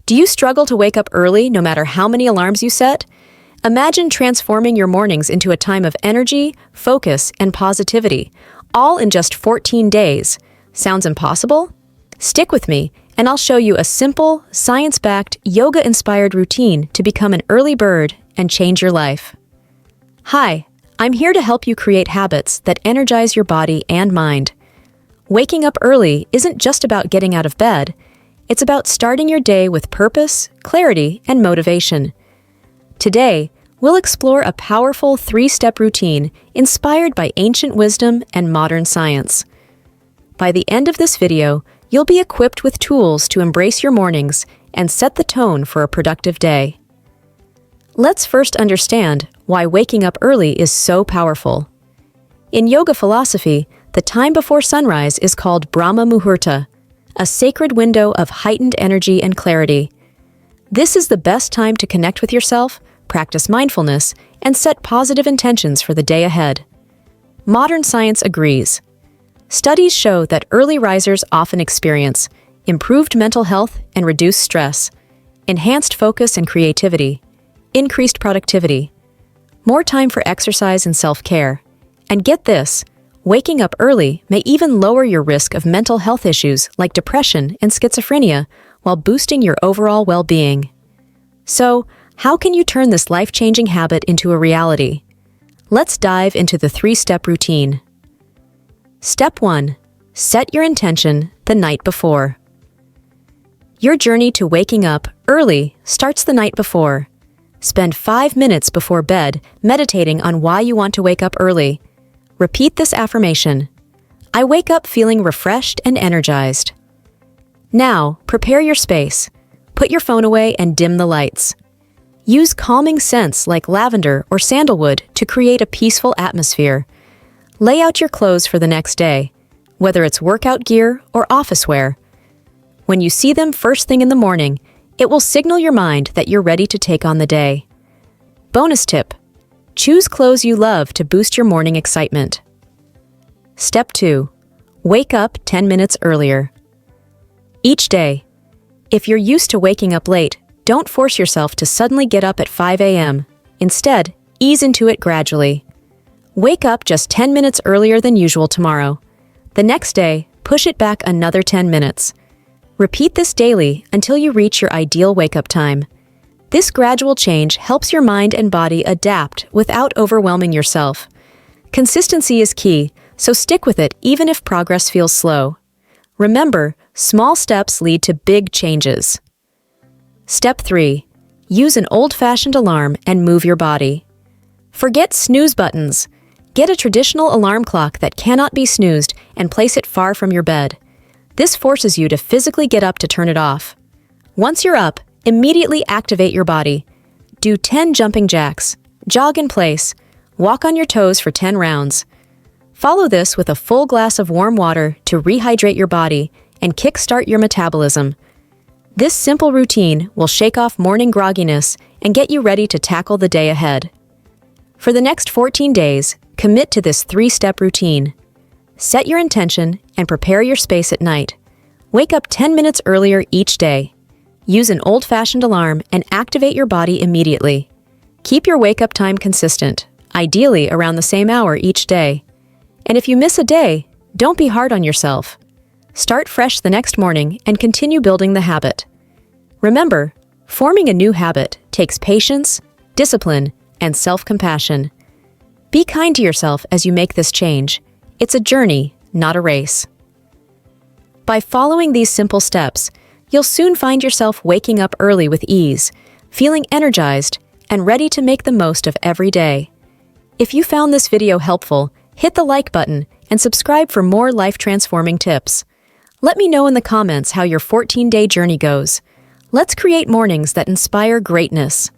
Do you struggle to wake up early no matter how many alarms you set? Imagine transforming your mornings into a time of energy, focus, and positivity, all in just 14 days. Sounds impossible? Stick with me, and I'll show you a simple, science-backed, yoga-inspired routine to become an early bird and change your life. Hi, I'm here to help you create habits that energize your body and mind. Waking up early isn't just about getting out of bed. It's about starting your day with purpose, clarity, and motivation. Today, we'll explore a powerful 3-step routine inspired by ancient wisdom and modern science. By the end of this video, you'll be equipped with tools to embrace your mornings and set the tone for a productive day. Let's first understand why waking up early is so powerful. In yoga philosophy, the time before sunrise is called Brahma Muhurta, a sacred window of heightened energy and clarity. This is the best time to connect with yourself, practice mindfulness, and set positive intentions for the day ahead. Modern science agrees. Studies show that early risers often experience improved mental health and reduced stress, enhanced focus and creativity, increased productivity, more time for exercise and self-care. And get this, waking up early may even lower your risk of mental health issues like depression and schizophrenia while boosting your overall well-being. So, how can you turn this life-changing habit into a reality? Let's dive into the 3-step routine. Step 1. Set your intention the night before. Your journey to waking up early starts the night before. Spend 5 minutes before bed meditating on why you want to wake up early. Repeat this affirmation. I wake up feeling refreshed and energized. Now, prepare your space. Put your phone away and dim the lights. Use calming scents like lavender or sandalwood to create a peaceful atmosphere. Lay out your clothes for the next day, whether it's workout gear or office wear. When you see them first thing in the morning, it will signal your mind that you're ready to take on the day. Bonus tip: choose clothes you love to boost your morning excitement. Step 2. Wake up 10 minutes earlier. Each day, if you're used to waking up late, don't force yourself to suddenly get up at 5 a.m. Instead, ease into it gradually. Wake up just 10 minutes earlier than usual tomorrow. The next day, push it back another 10 minutes. Repeat this daily until you reach your ideal wake-up time. This gradual change helps your mind and body adapt without overwhelming yourself. Consistency is key, so stick with it even if progress feels slow. Remember, small steps lead to big changes. Step 3. Use an old-fashioned alarm and move your body. Forget snooze buttons. Get a traditional alarm clock that cannot be snoozed and place it far from your bed. This forces you to physically get up to turn it off. Once you're up, immediately activate your body. Do 10 jumping jacks, jog in place, walk on your toes for 10 rounds. Follow this with a full glass of warm water to rehydrate your body and kickstart your metabolism. This simple routine will shake off morning grogginess and get you ready to tackle the day ahead. For the next 14 days, commit to this 3-step routine. Set your intention and prepare your space at night. Wake up 10 minutes earlier each day. Use an old-fashioned alarm and activate your body immediately. Keep your wake-up time consistent, ideally around the same hour each day. And if you miss a day, don't be hard on yourself. Start fresh the next morning and continue building the habit. Remember, forming a new habit takes patience, discipline, and self-compassion. Be kind to yourself as you make this change. It's a journey, not a race. By following these simple steps, you'll soon find yourself waking up early with ease, feeling energized, and ready to make the most of every day. If you found this video helpful, hit the like button and subscribe for more life-transforming tips. Let me know in the comments how your 14-day journey goes. Let's create mornings that inspire greatness.